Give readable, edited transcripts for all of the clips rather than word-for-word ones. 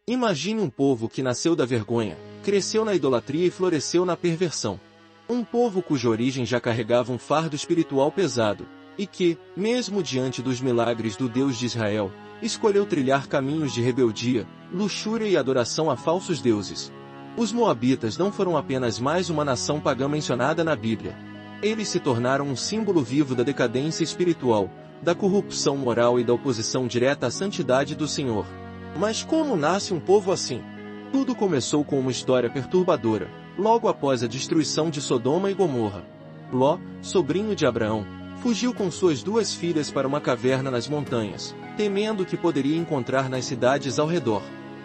Imagine um povo que nasceu da vergonha, cresceu na idolatria e floresceu na perversão. Um povo cuja origem já carregava um fardo espiritual pesado, e que, mesmo diante dos milagres do Deus de Israel, escolheu trilhar caminhos de rebeldia, luxúria e adoração a falsos deuses. Os Moabitas não foram apenas mais uma nação pagã mencionada na Bíblia. Eles se tornaram um símbolo vivo da decadência espiritual, da corrupção moral e da oposição direta à santidade do Senhor. Mas como nasce um povo assim? Tudo começou com uma história perturbadora, logo após a destruição de Sodoma e Gomorra. Ló, sobrinho de Abraão, fugiu com suas 2 filhas para uma caverna nas montanhas, temendo o que poderia encontrar nas cidades ao redor.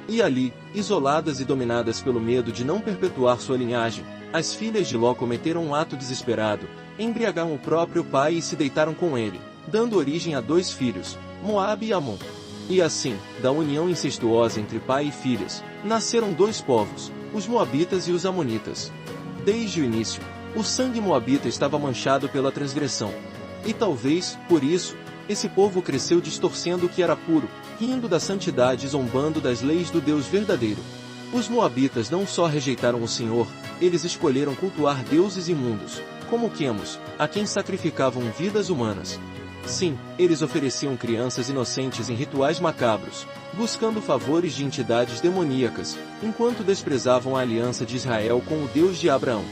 E ali, isoladas e dominadas pelo medo de não perpetuar sua linhagem, as filhas de Ló cometeram um ato desesperado, embriagaram o próprio pai e se deitaram com ele, dando origem a 2 filhos, Moabe e Amon. E assim, da união incestuosa entre pai e filhas, nasceram 2 povos, os Moabitas e os Amonitas. Desde o início, o sangue moabita estava manchado pela transgressão. E talvez, por isso, esse povo cresceu distorcendo o que era puro, rindo da santidade e zombando das leis do Deus verdadeiro. Os Moabitas não só rejeitaram o Senhor, eles escolheram cultuar deuses imundos, como Quemos, a quem sacrificavam vidas humanas. Sim, eles ofereciam crianças inocentes em rituais macabros, buscando favores de entidades demoníacas, enquanto desprezavam a aliança de Israel com o Deus de Abraão.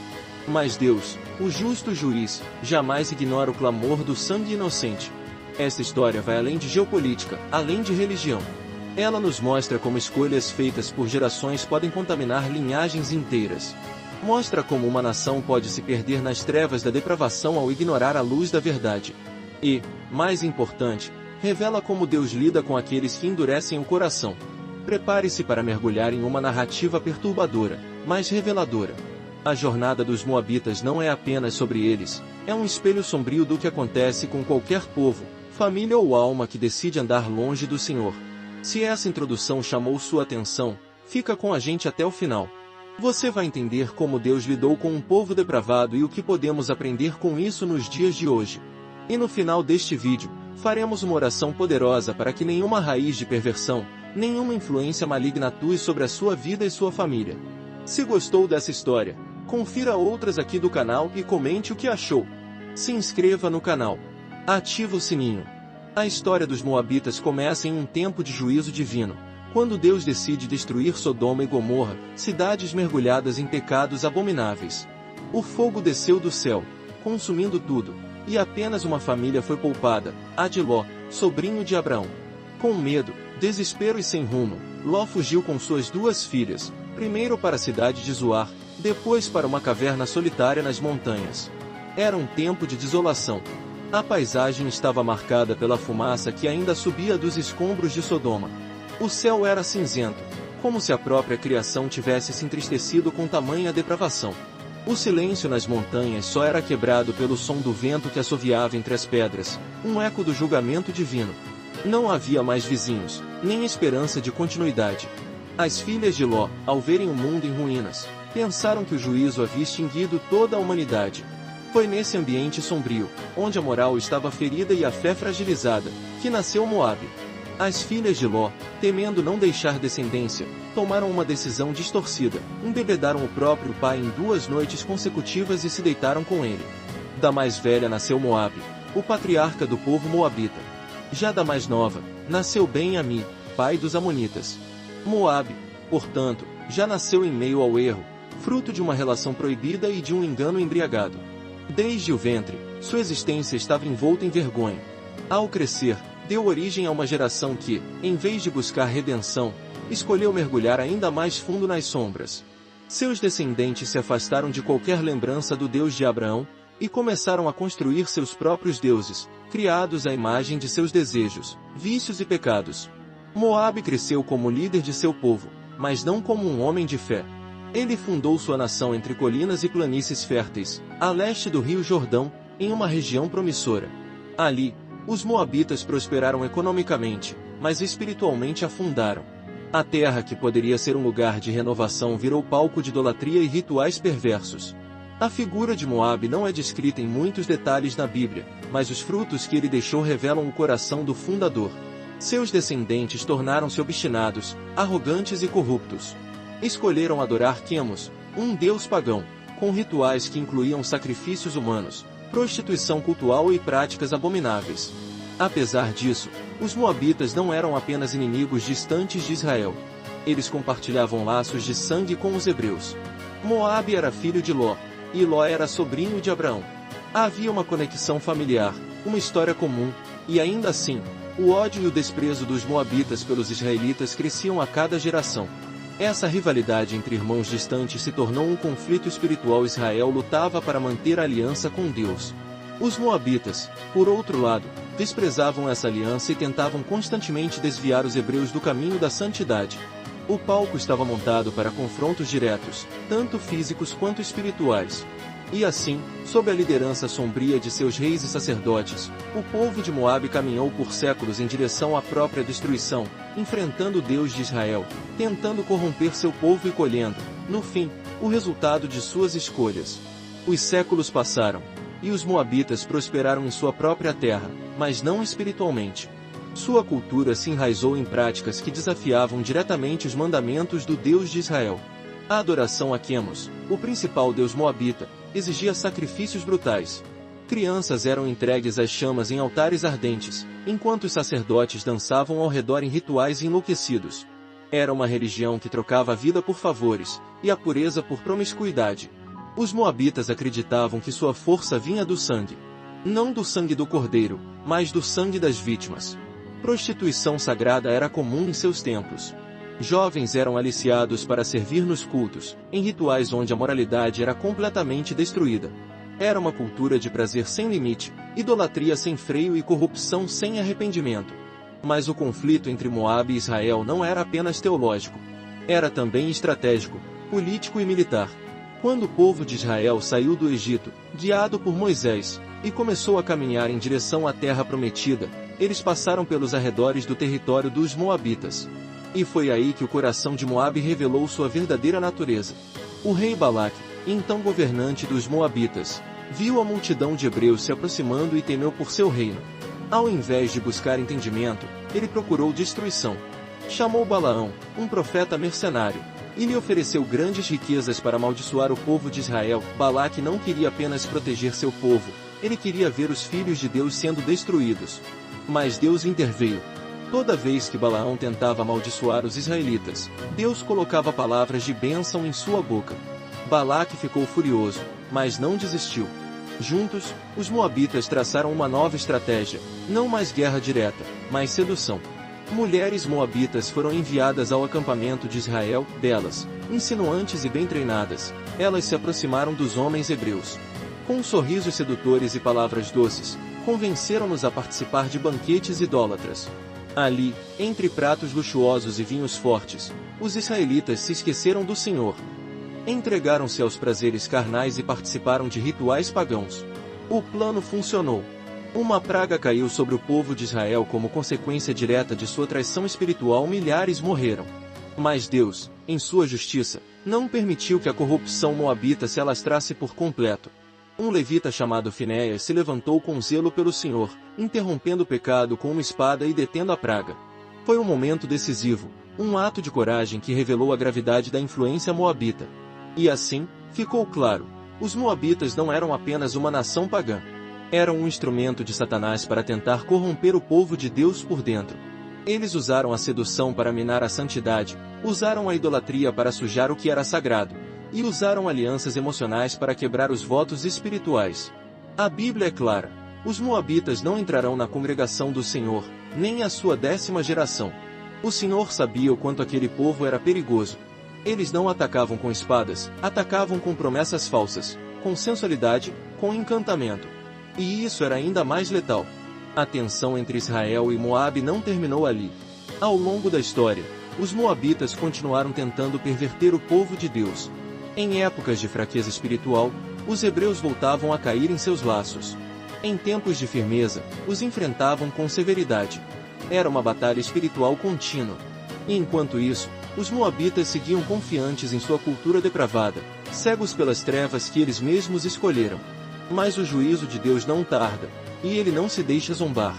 Mas Deus, o justo juiz, jamais ignora o clamor do sangue inocente. Esta história vai além de geopolítica, além de religião. Ela nos mostra como escolhas feitas por gerações podem contaminar linhagens inteiras. Mostra como uma nação pode se perder nas trevas da depravação ao ignorar a luz da verdade. E, mais importante, revela como Deus lida com aqueles que endurecem o coração. Prepare-se para mergulhar em uma narrativa perturbadora, mas reveladora. A jornada dos Moabitas não é apenas sobre eles, é um espelho sombrio do que acontece com qualquer povo, família ou alma que decide andar longe do Senhor. Se essa introdução chamou sua atenção, fica com a gente até o final. Você vai entender como Deus lidou com um povo depravado e o que podemos aprender com isso nos dias de hoje. E no final deste vídeo, faremos uma oração poderosa para que nenhuma raiz de perversão, nenhuma influência maligna atue sobre a sua vida e sua família. Se gostou dessa história, confira outras aqui do canal e comente o que achou. Se inscreva no canal. Ative o sininho. A história dos Moabitas começa em um tempo de juízo divino, quando Deus decide destruir Sodoma e Gomorra, cidades mergulhadas em pecados abomináveis. O fogo desceu do céu, consumindo tudo, e apenas uma família foi poupada, a de Ló, sobrinho de Abraão. Com medo, desespero e sem rumo, Ló fugiu com suas 2 filhas, primeiro para a cidade de Zoar, depois para uma caverna solitária nas montanhas. Era um tempo de desolação. A paisagem estava marcada pela fumaça que ainda subia dos escombros de Sodoma. O céu era cinzento, como se a própria criação tivesse se entristecido com tamanha depravação. O silêncio nas montanhas só era quebrado pelo som do vento que assoviava entre as pedras, um eco do julgamento divino. Não havia mais vizinhos, nem esperança de continuidade. As filhas de Ló, ao verem o mundo em ruínas, pensaram que o juízo havia extinguido toda a humanidade. Foi nesse ambiente sombrio, onde a moral estava ferida e a fé fragilizada, que nasceu Moabe. As filhas de Ló, temendo não deixar descendência, tomaram uma decisão distorcida, embebedaram o próprio pai em 2 noites consecutivas e se deitaram com ele. Da mais velha nasceu Moabe, o patriarca do povo moabita. Já da mais nova, nasceu Ben-Ami, pai dos Amonitas. Moabe, portanto, já nasceu em meio ao erro, fruto de uma relação proibida e de um engano embriagado. Desde o ventre, sua existência estava envolta em vergonha. Ao crescer, deu origem a uma geração que, em vez de buscar redenção, escolheu mergulhar ainda mais fundo nas sombras. Seus descendentes se afastaram de qualquer lembrança do Deus de Abraão, e começaram a construir seus próprios deuses, criados à imagem de seus desejos, vícios e pecados. Moabe cresceu como líder de seu povo, mas não como um homem de fé. Ele fundou sua nação entre colinas e planícies férteis, a leste do rio Jordão, em uma região promissora. Ali, os Moabitas prosperaram economicamente, mas espiritualmente afundaram. A terra que poderia ser um lugar de renovação virou palco de idolatria e rituais perversos. A figura de Moabe não é descrita em muitos detalhes na Bíblia, mas os frutos que ele deixou revelam o coração do fundador. Seus descendentes tornaram-se obstinados, arrogantes e corruptos. Escolheram adorar Quemos, um deus pagão, com rituais que incluíam sacrifícios humanos, prostituição cultural e práticas abomináveis. Apesar disso, os moabitas não eram apenas inimigos distantes de Israel. Eles compartilhavam laços de sangue com os hebreus. Moabe era filho de Ló, e Ló era sobrinho de Abraão. Havia uma conexão familiar, uma história comum, e ainda assim, o ódio e o desprezo dos moabitas pelos israelitas cresciam a cada geração. Essa rivalidade entre irmãos distantes se tornou um conflito espiritual. Israel lutava para manter a aliança com Deus. Os moabitas, por outro lado, desprezavam essa aliança e tentavam constantemente desviar os hebreus do caminho da santidade. O palco estava montado para confrontos diretos, tanto físicos quanto espirituais. E assim, sob a liderança sombria de seus reis e sacerdotes, o povo de Moabe caminhou por séculos em direção à própria destruição, enfrentando o Deus de Israel, tentando corromper seu povo e colhendo, no fim, o resultado de suas escolhas. Os séculos passaram, e os moabitas prosperaram em sua própria terra, mas não espiritualmente. Sua cultura se enraizou em práticas que desafiavam diretamente os mandamentos do Deus de Israel. A adoração a Quemos, o principal deus moabita, exigia sacrifícios brutais. Crianças eram entregues às chamas em altares ardentes, enquanto os sacerdotes dançavam ao redor em rituais enlouquecidos. Era uma religião que trocava a vida por favores, e a pureza por promiscuidade. Os moabitas acreditavam que sua força vinha do sangue. Não do sangue do cordeiro, mas do sangue das vítimas. Prostituição sagrada era comum em seus templos. Jovens eram aliciados para servir nos cultos, em rituais onde a moralidade era completamente destruída. Era uma cultura de prazer sem limite, idolatria sem freio e corrupção sem arrependimento. Mas o conflito entre Moabe e Israel não era apenas teológico. Era também estratégico, político e militar. Quando o povo de Israel saiu do Egito, guiado por Moisés, e começou a caminhar em direção à terra prometida, eles passaram pelos arredores do território dos Moabitas. E foi aí que o coração de Moabe revelou sua verdadeira natureza. O rei Balaque, então governante dos Moabitas, viu a multidão de hebreus se aproximando e temeu por seu reino. Ao invés de buscar entendimento, ele procurou destruição. Chamou Balaão, um profeta mercenário, e lhe ofereceu grandes riquezas para amaldiçoar o povo de Israel. Balaque não queria apenas proteger seu povo, ele queria ver os filhos de Deus sendo destruídos. Mas Deus interveio. Toda vez que Balaão tentava amaldiçoar os israelitas, Deus colocava palavras de bênção em sua boca. Balaque ficou furioso, mas não desistiu. Juntos, os moabitas traçaram uma nova estratégia, não mais guerra direta, mas sedução. Mulheres moabitas foram enviadas ao acampamento de Israel, belas, insinuantes e bem treinadas. Elas se aproximaram dos homens hebreus. Com sorrisos sedutores e palavras doces, convenceram-nos a participar de banquetes idólatras. Ali, entre pratos luxuosos e vinhos fortes, os israelitas se esqueceram do Senhor. Entregaram-se aos prazeres carnais e participaram de rituais pagãos. O plano funcionou. Uma praga caiu sobre o povo de Israel como consequência direta de sua traição espiritual. Milhares morreram. Mas Deus, em sua justiça, não permitiu que a corrupção moabita se alastrasse por completo. Um levita chamado Finéias se levantou com zelo pelo Senhor, interrompendo o pecado com uma espada e detendo a praga. Foi um momento decisivo, um ato de coragem que revelou a gravidade da influência moabita. E assim, ficou claro, os moabitas não eram apenas uma nação pagã. Eram um instrumento de Satanás para tentar corromper o povo de Deus por dentro. Eles usaram a sedução para minar a santidade, usaram a idolatria para sujar o que era sagrado, e usaram alianças emocionais para quebrar os votos espirituais. A Bíblia é clara: os moabitas não entrarão na congregação do Senhor, nem a sua 10ª geração. O Senhor sabia o quanto aquele povo era perigoso. Eles não atacavam com espadas, atacavam com promessas falsas, com sensualidade, com encantamento. E isso era ainda mais letal. A tensão entre Israel e Moabe não terminou ali. Ao longo da história, os moabitas continuaram tentando perverter o povo de Deus. Em épocas de fraqueza espiritual, os hebreus voltavam a cair em seus laços. Em tempos de firmeza, os enfrentavam com severidade. Era uma batalha espiritual contínua. E enquanto isso, os moabitas seguiam confiantes em sua cultura depravada, cegos pelas trevas que eles mesmos escolheram. Mas o juízo de Deus não tarda, e ele não se deixa zombar.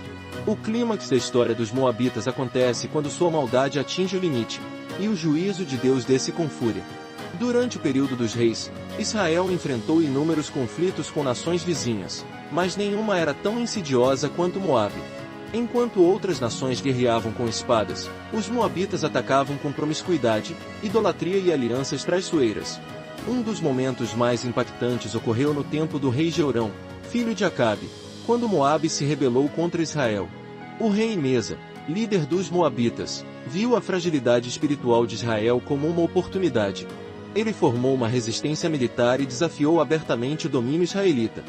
O clímax da história dos Moabitas acontece quando sua maldade atinge o limite, e o juízo de Deus desce com fúria. Durante o período dos reis, Israel enfrentou inúmeros conflitos com nações vizinhas, mas nenhuma era tão insidiosa quanto Moabe. Enquanto outras nações guerreavam com espadas, os Moabitas atacavam com promiscuidade, idolatria e alianças traiçoeiras. Um dos momentos mais impactantes ocorreu no tempo do rei Jeorão, filho de Acabe, quando Moabe se rebelou contra Israel. O rei Mesa, líder dos Moabitas, viu a fragilidade espiritual de Israel como uma oportunidade. Ele formou uma resistência militar e desafiou abertamente o domínio israelita.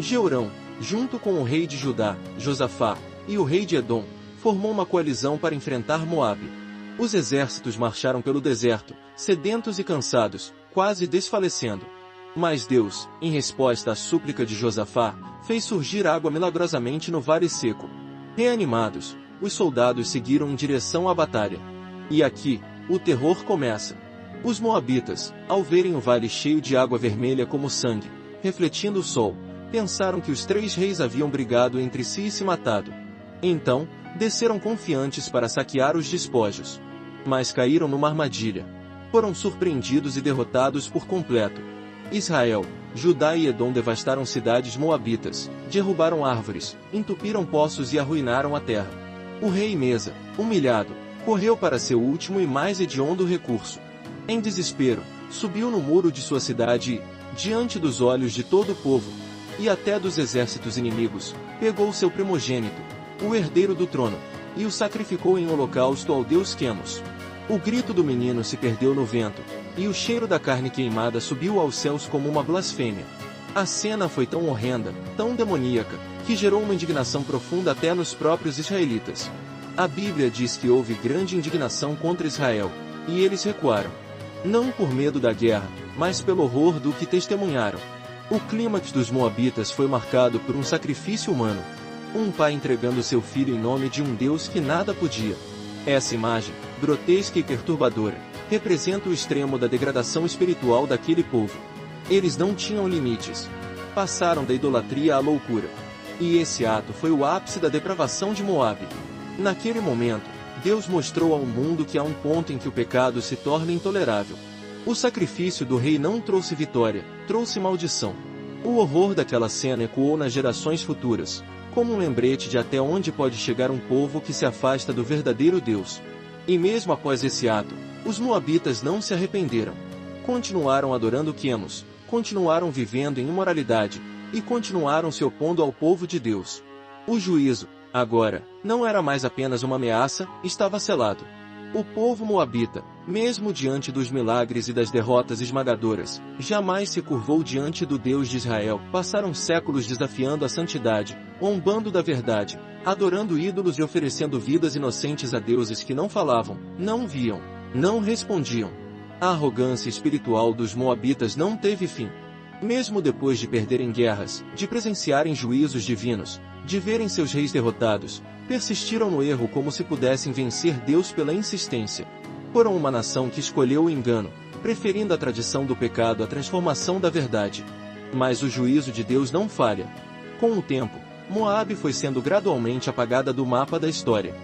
Jeorão, junto com o rei de Judá, Josafá, e o rei de Edom, formou uma coalizão para enfrentar Moabe. Os exércitos marcharam pelo deserto, sedentos e cansados, quase desfalecendo. Mas Deus, em resposta à súplica de Josafá, fez surgir água milagrosamente no vale seco. Reanimados, os soldados seguiram em direção à batalha. E aqui, o terror começa. Os Moabitas, ao verem o vale cheio de água vermelha como sangue, refletindo o sol, pensaram que os 3 reis haviam brigado entre si e se matado. Então, desceram confiantes para saquear os despojos. Mas caíram numa armadilha. Foram surpreendidos e derrotados por completo. Israel, Judá e Edom devastaram cidades moabitas, derrubaram árvores, entupiram poços e arruinaram a terra. O rei Mesa, humilhado, correu para seu último e mais hediondo recurso. Em desespero, subiu no muro de sua cidade e, diante dos olhos de todo o povo, e até dos exércitos inimigos, pegou seu primogênito, o herdeiro do trono, e o sacrificou em holocausto ao deus Quemos. O grito do menino se perdeu no vento, e o cheiro da carne queimada subiu aos céus como uma blasfêmia. A cena foi tão horrenda, tão demoníaca, que gerou uma indignação profunda até nos próprios israelitas. A Bíblia diz que houve grande indignação contra Israel, e eles recuaram. Não por medo da guerra, mas pelo horror do que testemunharam. O clímax dos Moabitas foi marcado por um sacrifício humano. Um pai entregando seu filho em nome de um Deus que nada podia. Essa imagem, grotesca e perturbadora, representa o extremo da degradação espiritual daquele povo. Eles não tinham limites. Passaram da idolatria à loucura. E esse ato foi o ápice da depravação de Moabe. Naquele momento, Deus mostrou ao mundo que há um ponto em que o pecado se torna intolerável. O sacrifício do rei não trouxe vitória, trouxe maldição. O horror daquela cena ecoou nas gerações futuras, como um lembrete de até onde pode chegar um povo que se afasta do verdadeiro Deus. E mesmo após esse ato, os Moabitas não se arrependeram. Continuaram adorando Quemos, continuaram vivendo em imoralidade, e continuaram se opondo ao povo de Deus. O juízo, agora, não era mais apenas uma ameaça, estava selado. O povo moabita, mesmo diante dos milagres e das derrotas esmagadoras, jamais se curvou diante do Deus de Israel. Passaram séculos desafiando a santidade, zombando da verdade, adorando ídolos e oferecendo vidas inocentes a deuses que não falavam, não viam, não respondiam. A arrogância espiritual dos moabitas não teve fim. Mesmo depois de perderem guerras, de presenciarem juízos divinos, de verem seus reis derrotados, persistiram no erro como se pudessem vencer Deus pela insistência. Foram uma nação que escolheu o engano, preferindo a tradição do pecado à transformação da verdade. Mas o juízo de Deus não falha. Com o tempo, Moabe foi sendo gradualmente apagada do mapa da história.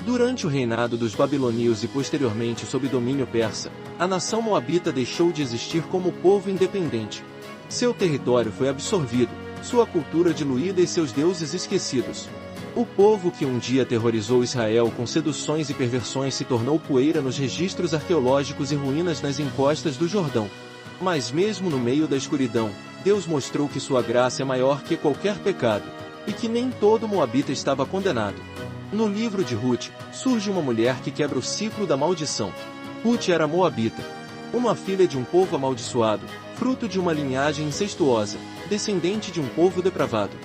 Durante o reinado dos babilônios e posteriormente sob domínio persa, a nação moabita deixou de existir como povo independente. Seu território foi absorvido, sua cultura diluída e seus deuses esquecidos. O povo que um dia aterrorizou Israel com seduções e perversões se tornou poeira nos registros arqueológicos e ruínas nas encostas do Jordão. Mas mesmo no meio da escuridão, Deus mostrou que sua graça é maior que qualquer pecado, e que nem todo moabita estava condenado. No livro de Ruth, surge uma mulher que quebra o ciclo da maldição. Ruth era moabita, uma filha de um povo amaldiçoado, fruto de uma linhagem incestuosa, descendente de um povo depravado.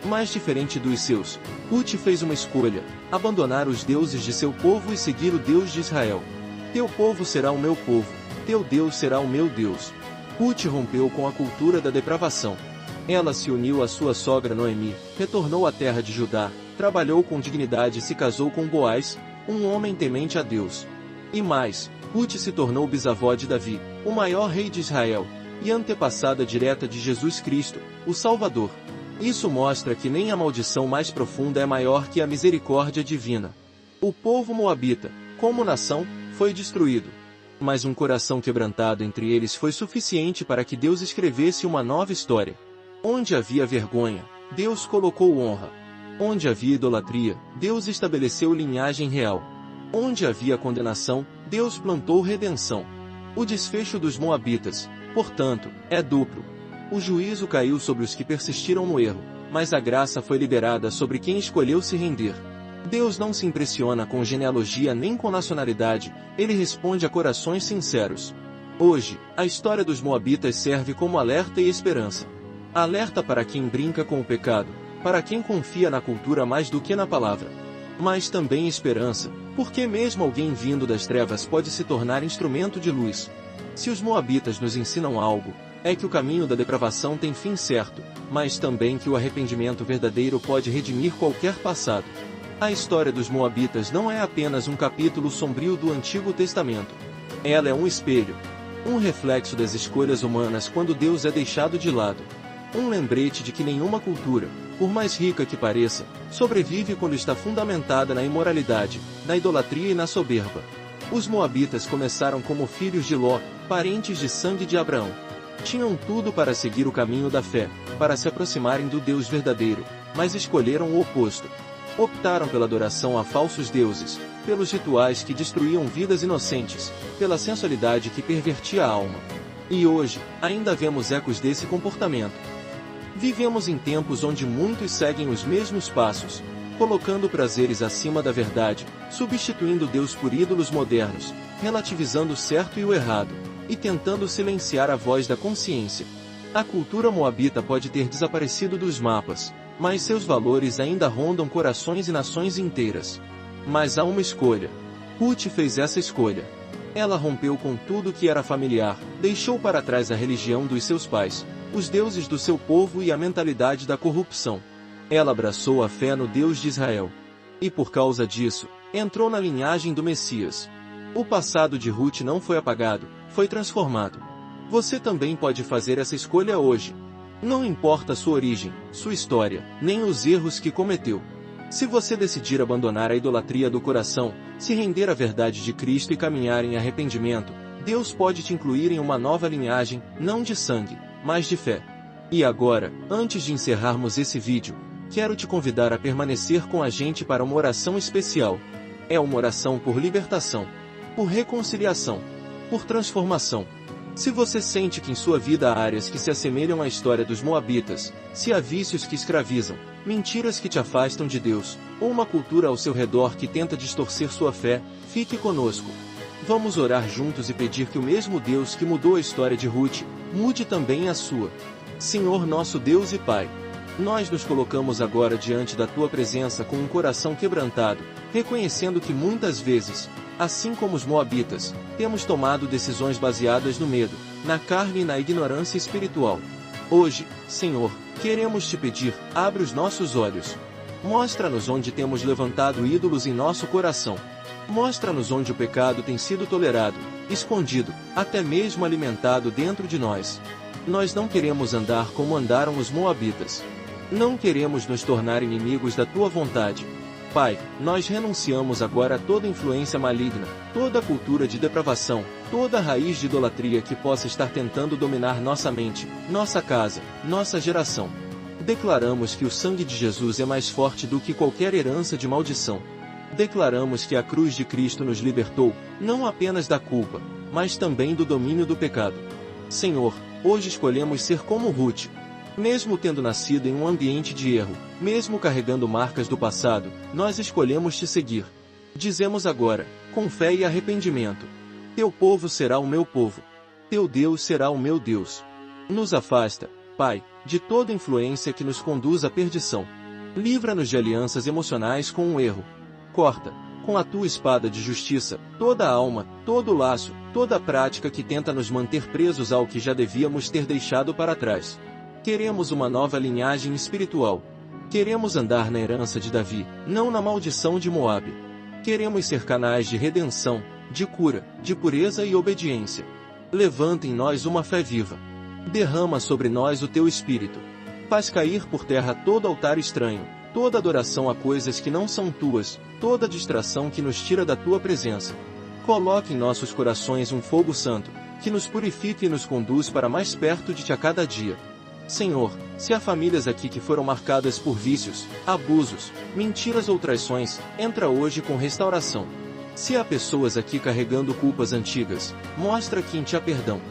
Mais diferente dos seus, Ruth fez uma escolha: abandonar os deuses de seu povo e seguir o Deus de Israel. Teu povo será o meu povo, teu Deus será o meu Deus. Ruth rompeu com a cultura da depravação. Ela se uniu à sua sogra Noemi, retornou à terra de Judá, trabalhou com dignidade e se casou com Boaz, um homem temente a Deus. E mais, Ruth se tornou bisavó de Davi, o maior rei de Israel, e antepassada direta de Jesus Cristo, o Salvador. Isso mostra que nem a maldição mais profunda é maior que a misericórdia divina. O povo moabita, como nação, foi destruído. Mas um coração quebrantado entre eles foi suficiente para que Deus escrevesse uma nova história. Onde havia vergonha, Deus colocou honra. Onde havia idolatria, Deus estabeleceu linhagem real. Onde havia condenação, Deus plantou redenção. O desfecho dos moabitas, portanto, é duplo. O juízo caiu sobre os que persistiram no erro, mas a graça foi liberada sobre quem escolheu se render. Deus não se impressiona com genealogia nem com nacionalidade, ele responde a corações sinceros. Hoje, a história dos moabitas serve como alerta e esperança. Alerta para quem brinca com o pecado, para quem confia na cultura mais do que na palavra. Mas também esperança, porque mesmo alguém vindo das trevas pode se tornar instrumento de luz. Se os moabitas nos ensinam algo, é que o caminho da depravação tem fim certo, mas também que o arrependimento verdadeiro pode redimir qualquer passado. A história dos moabitas não é apenas um capítulo sombrio do Antigo Testamento. Ela é um espelho, um reflexo das escolhas humanas quando Deus é deixado de lado. Um lembrete de que nenhuma cultura, por mais rica que pareça, sobrevive quando está fundamentada na imoralidade, na idolatria e na soberba. Os moabitas começaram como filhos de Ló, parentes de sangue de Abraão. Tinham tudo para seguir o caminho da fé, para se aproximarem do Deus verdadeiro, mas escolheram o oposto. Optaram pela adoração a falsos deuses, pelos rituais que destruíam vidas inocentes, pela sensualidade que pervertia a alma. E hoje, ainda vemos ecos desse comportamento. Vivemos em tempos onde muitos seguem os mesmos passos, colocando prazeres acima da verdade, substituindo Deus por ídolos modernos, relativizando o certo e o errado, e tentando silenciar a voz da consciência. A cultura moabita pode ter desaparecido dos mapas, mas seus valores ainda rondam corações e nações inteiras. Mas há uma escolha. Ruth fez essa escolha. Ela rompeu com tudo que era familiar, deixou para trás a religião dos seus pais, os deuses do seu povo e a mentalidade da corrupção. Ela abraçou a fé no Deus de Israel. E por causa disso, entrou na linhagem do Messias. O passado de Ruth não foi apagado, foi transformado. Você também pode fazer essa escolha hoje. Não importa sua origem, sua história, nem os erros que cometeu. Se você decidir abandonar a idolatria do coração, se render à verdade de Cristo e caminhar em arrependimento, Deus pode te incluir em uma nova linhagem, não de sangue, mas de fé. E agora, antes de encerrarmos esse vídeo, quero te convidar a permanecer com a gente para uma oração especial. É uma oração por libertação, por reconciliação, por transformação. Se você sente que em sua vida há áreas que se assemelham à história dos moabitas, se há vícios que escravizam, mentiras que te afastam de Deus, ou uma cultura ao seu redor que tenta distorcer sua fé, fique conosco. Vamos orar juntos e pedir que o mesmo Deus que mudou a história de Ruth, mude também a sua. Senhor nosso Deus e Pai, nós nos colocamos agora diante da Tua presença com um coração quebrantado, reconhecendo que muitas vezes, assim como os moabitas, temos tomado decisões baseadas no medo, na carne e na ignorância espiritual. Hoje, Senhor, queremos te pedir, abre os nossos olhos. Mostra-nos onde temos levantado ídolos em nosso coração. Mostra-nos onde o pecado tem sido tolerado, escondido, até mesmo alimentado dentro de nós. Nós não queremos andar como andaram os moabitas. Não queremos nos tornar inimigos da Tua vontade. Pai, nós renunciamos agora a toda influência maligna, toda cultura de depravação, toda raiz de idolatria que possa estar tentando dominar nossa mente, nossa casa, nossa geração. Declaramos que o sangue de Jesus é mais forte do que qualquer herança de maldição. Declaramos que a cruz de Cristo nos libertou, não apenas da culpa, mas também do domínio do pecado. Senhor, hoje escolhemos ser como Ruth. Mesmo tendo nascido em um ambiente de erro, mesmo carregando marcas do passado, nós escolhemos te seguir. Dizemos agora, com fé e arrependimento: Teu povo será o meu povo. Teu Deus será o meu Deus. Nos afasta, Pai, de toda influência que nos conduz à perdição. Livra-nos de alianças emocionais com o erro. Corta, com a Tua espada de justiça, toda a alma, todo o laço, toda a prática que tenta nos manter presos ao que já devíamos ter deixado para trás. Queremos uma nova linhagem espiritual. Queremos andar na herança de Davi, não na maldição de Moabe. Queremos ser canais de redenção, de cura, de pureza e obediência. Levanta em nós uma fé viva. Derrama sobre nós o Teu Espírito. Faz cair por terra todo altar estranho, toda adoração a coisas que não são tuas, toda distração que nos tira da tua presença. Coloque em nossos corações um fogo santo, que nos purifica e nos conduz para mais perto de ti a cada dia. Senhor, se há famílias aqui que foram marcadas por vícios, abusos, mentiras ou traições, entra hoje com restauração. Se há pessoas aqui carregando culpas antigas, mostra que em ti há perdão.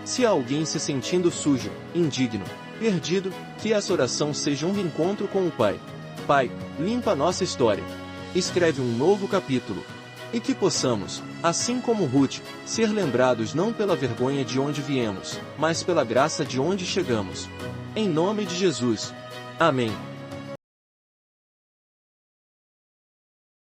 Se há alguém se sentindo sujo, indigno, perdido, que essa oração seja um reencontro com o Pai. Pai, limpa a nossa história. Escreve um novo capítulo. E que possamos, assim como Ruth, ser lembrados não pela vergonha de onde viemos, mas pela graça de onde chegamos. Em nome de Jesus. Amém.